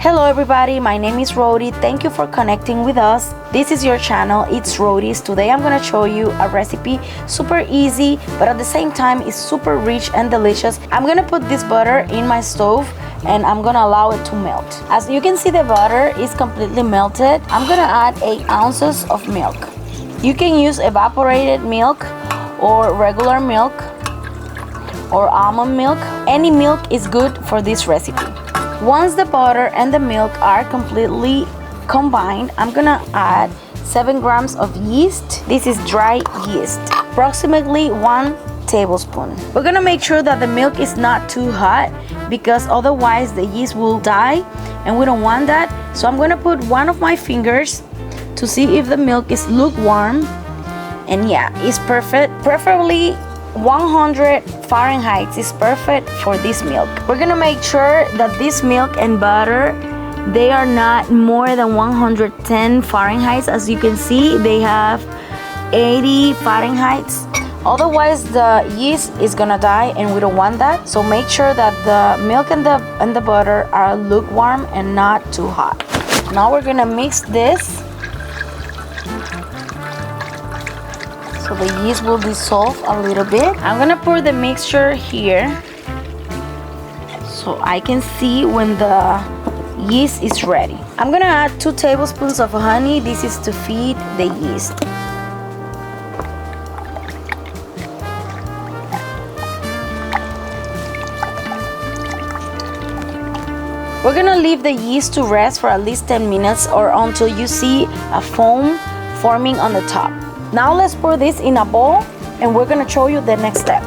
Hello everybody, my name is RHODE. Thank you for connecting with us. This is your channel, it's RHODE'S. Today I'm gonna show you a recipe, super easy, but at the same time it's super rich and delicious. I'm gonna put this butter in my stove and I'm gonna allow it to melt. As you can see, the butter is completely melted. I'm gonna add 8 ounces of milk. You can use evaporated milk or regular milk or almond milk. Any milk is good for this recipe. Once the butter and the milk are completely combined, I'm gonna add 7 grams of yeast. This is dry yeast, approximately 1 tablespoon. We're gonna make sure that the milk is not too hot because otherwise the yeast will die and we don't want that. So I'm gonna put one of my fingers to see if the milk is lukewarm, and yeah, it's perfect. Preferably 100 Fahrenheit is perfect for this milk. We're gonna make sure that this milk and butter, they are not more than 110 Fahrenheit. As you can see, they have 80 Fahrenheit. Otherwise the yeast is gonna die and we don't want that. So make sure that the milk and the butter are lukewarm and not too hot. Now we're gonna mix this so the yeast will dissolve a little bit. I'm gonna pour the mixture here so I can see when the yeast is ready. I'm gonna add 2 tablespoons of honey. This is to feed the yeast. We're gonna leave the yeast to rest for at least 10 minutes or until you see a foam forming on the top. Now let's pour this in a bowl and we're gonna show you the next step.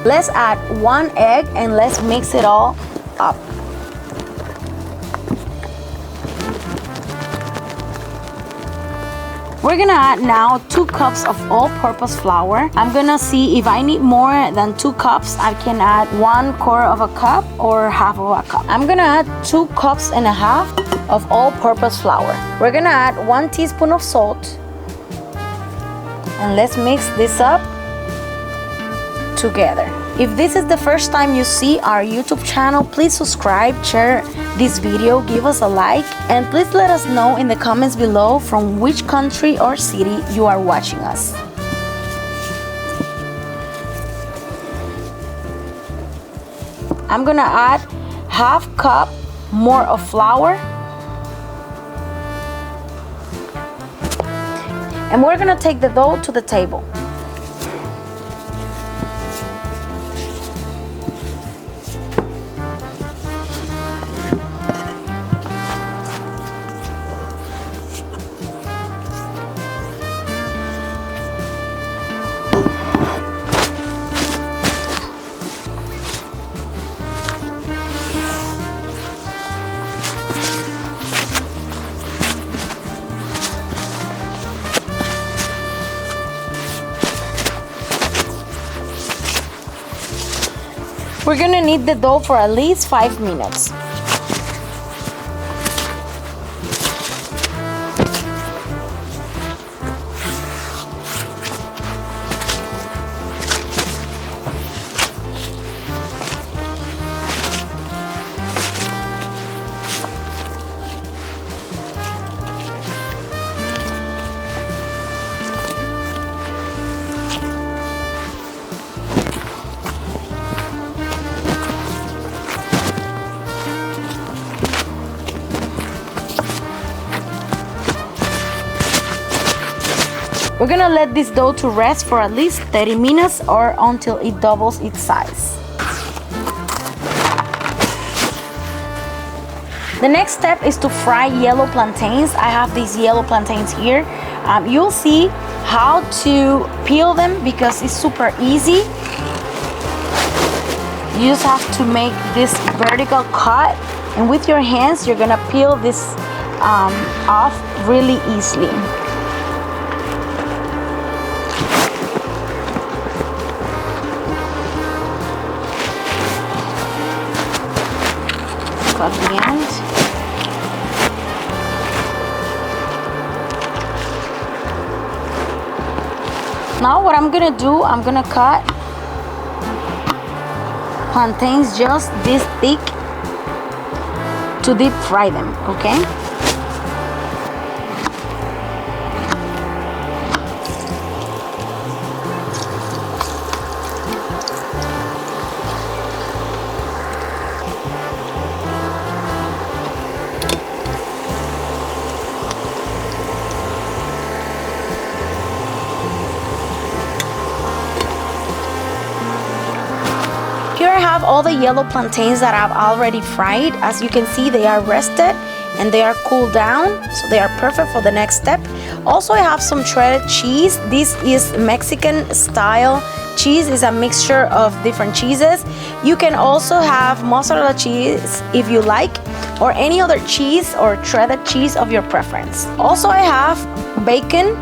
Let's add 1 egg and let's mix it all up. We're gonna add now 2 cups of all-purpose flour. I'm gonna see if I need more than 2 cups. I can add 1/4 of a cup or half of a cup. I'm gonna add 2 cups and a half of all-purpose flour. We're gonna add 1 teaspoon of salt and let's mix this up together. If this is the first time you see our YouTube channel, please subscribe, share this video, give us a like, and please let us know in the comments below from which country or city you are watching us. I'm gonna add half cup more of flour. And we're gonna take the dough to the table. We're gonna knead the dough for at least 5 minutes. We're gonna let this dough to rest for at least 30 minutes or until it doubles its size. The next step is to fry yellow plantains. I have these yellow plantains here. You'll see how to peel them because it's super easy. You just have to make this vertical cut, and with your hands you're gonna peel this off really easily. At the end. Now what I'm gonna do, I'm gonna cut plantains just this thick to deep fry them, okay? Here I have all the yellow plantains that I've already fried. As you can see, they are rested and they are cooled down, so they are perfect for the next step. Also, I have some shredded cheese. This is Mexican style cheese. It's a mixture of different cheeses. You can also have mozzarella cheese if you like, or any other cheese or shredded cheese of your preference. Also, I have bacon.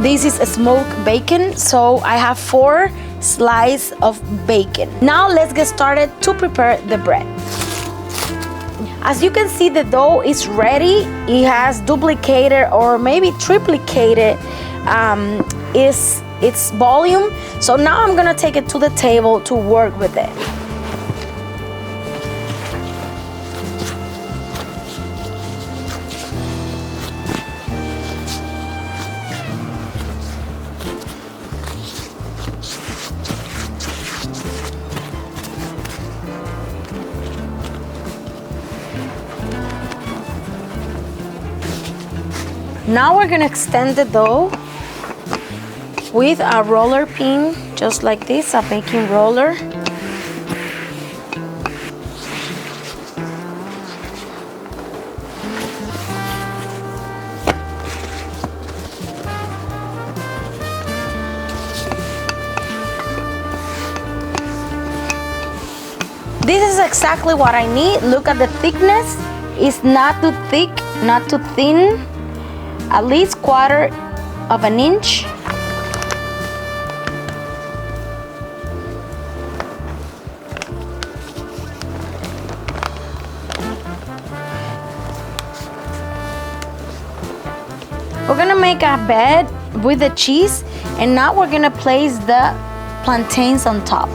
This is a smoked bacon, so I have 4 slices of bacon. Now let's get started to prepare the bread. As you can see, the dough is ready. It has duplicated or maybe triplicated its volume. So now I'm gonna take it to the table to work with it. Now we're gonna extend the dough with a roller pin, just like this, a baking roller. This is exactly what I need. Look at the thickness. It's not too thick, not too thin. At least 1/4 of an inch. We're gonna make a bed with the cheese, and now we're gonna place the plantains on top.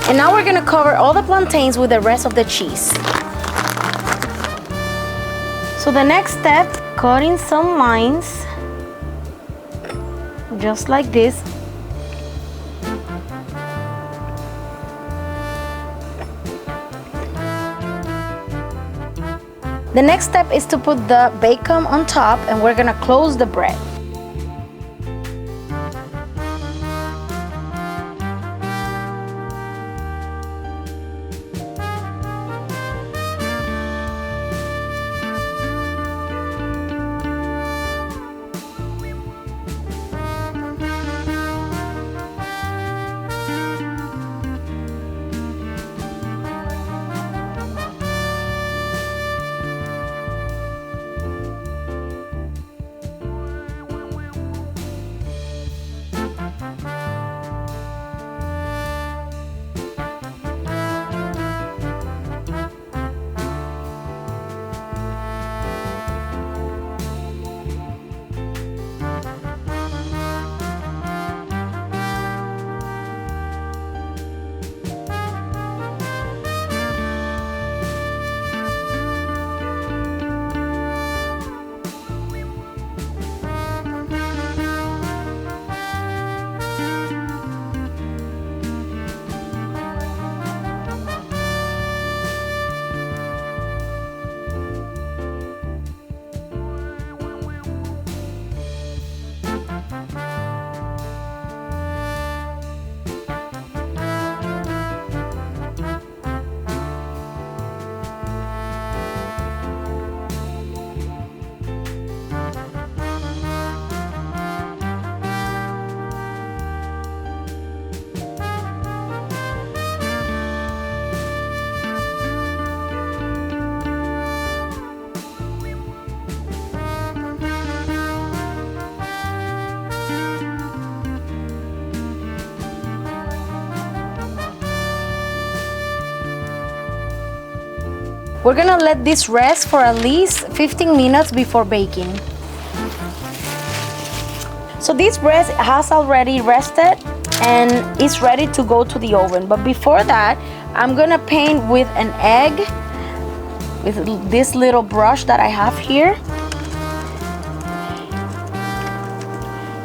And now we're gonna cover all the plantains with the rest of the cheese. So the next step, cutting some lines, just like this. The next step is to put the bacon on top, and we're gonna close the bread. We're gonna let this rest for at least 15 minutes before baking. So this bread has already rested and it's ready to go to the oven. But before that, I'm gonna paint with an egg with this little brush that I have here.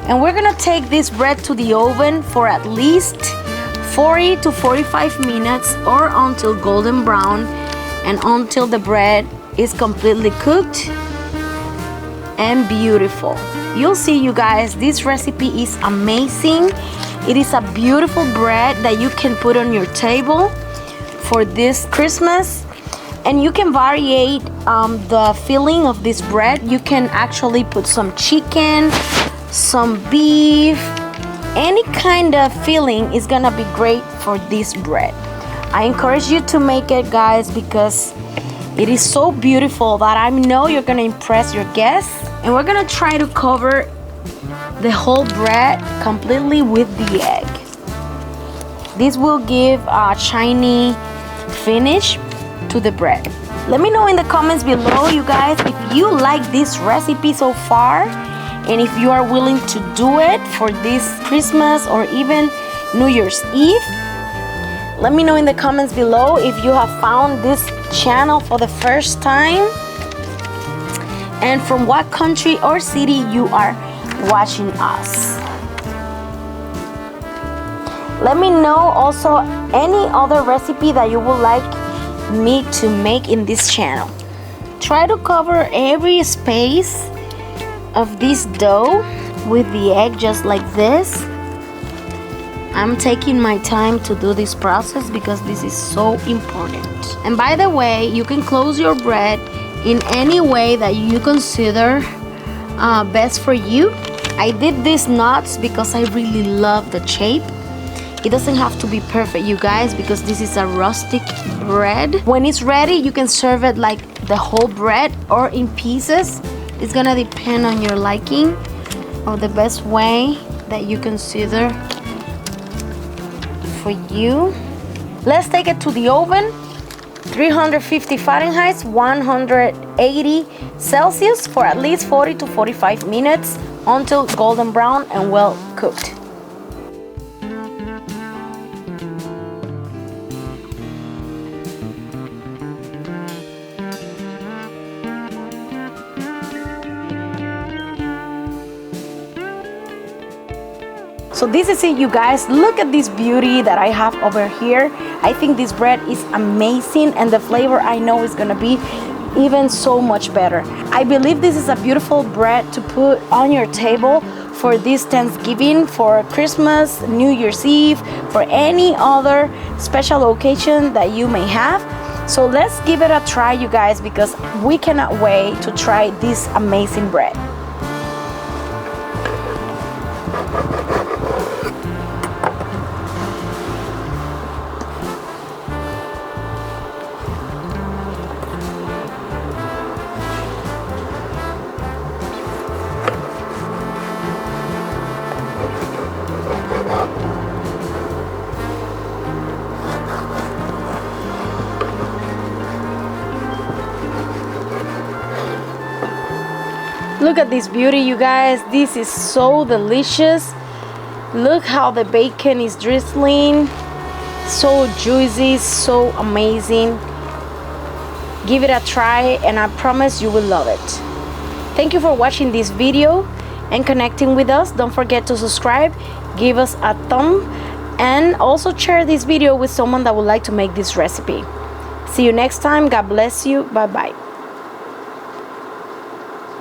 And we're gonna take this bread to the oven for at least 40 to 45 minutes or until golden brown and until the bread is completely cooked and beautiful. You'll see, you guys, this recipe is amazing. It is a beautiful bread that you can put on your table for this Christmas. And you can variate the filling of this bread. You can actually put some chicken, some beef, any kind of filling is gonna be great for this bread. I encourage you to make it, guys, because it is so beautiful that I know you're gonna impress your guests. And we're gonna try to cover the whole bread completely with the egg. This will give a shiny finish to the bread. Let me know in the comments below, you guys, if you like this recipe so far and if you are willing to do it for this Christmas or even New Year's Eve. Let me know in the comments below if you have found this channel for the first time and from what country or city you are watching us. Let me know also any other recipe that you would like me to make in this channel. Try to cover every space of this dough with the egg just like this. I'm taking my time to do this process because this is so important. And by the way, you can close your bread in any way that you consider best for you. I did these knots because I really love the shape. It doesn't have to be perfect, you guys, because this is a rustic bread. When it's ready, you can serve it like the whole bread or in pieces. It's gonna depend on your liking or the best way that you consider for you. Let's take it to the oven. 350 Fahrenheit, 180 Celsius for at least 40 to 45 minutes until golden brown and well cooked. So this is it, you guys. Look at this beauty that I have over here. I think this bread is amazing and the flavor I know is gonna be even so much better. I believe this is a beautiful bread to put on your table for this Thanksgiving, for Christmas, New Year's Eve, for any other special occasion that you may have. So let's give it a try, you guys, because we cannot wait to try this amazing bread. Look at this beauty, you guys. This is so delicious. Look how the bacon is drizzling. So juicy, so amazing. Give it a try and I promise you will love it. Thank you for watching this video and connecting with us. Don't forget to subscribe, give us a thumb, and also share this video with someone that would like to make this recipe. See you next time. God bless you. Bye bye.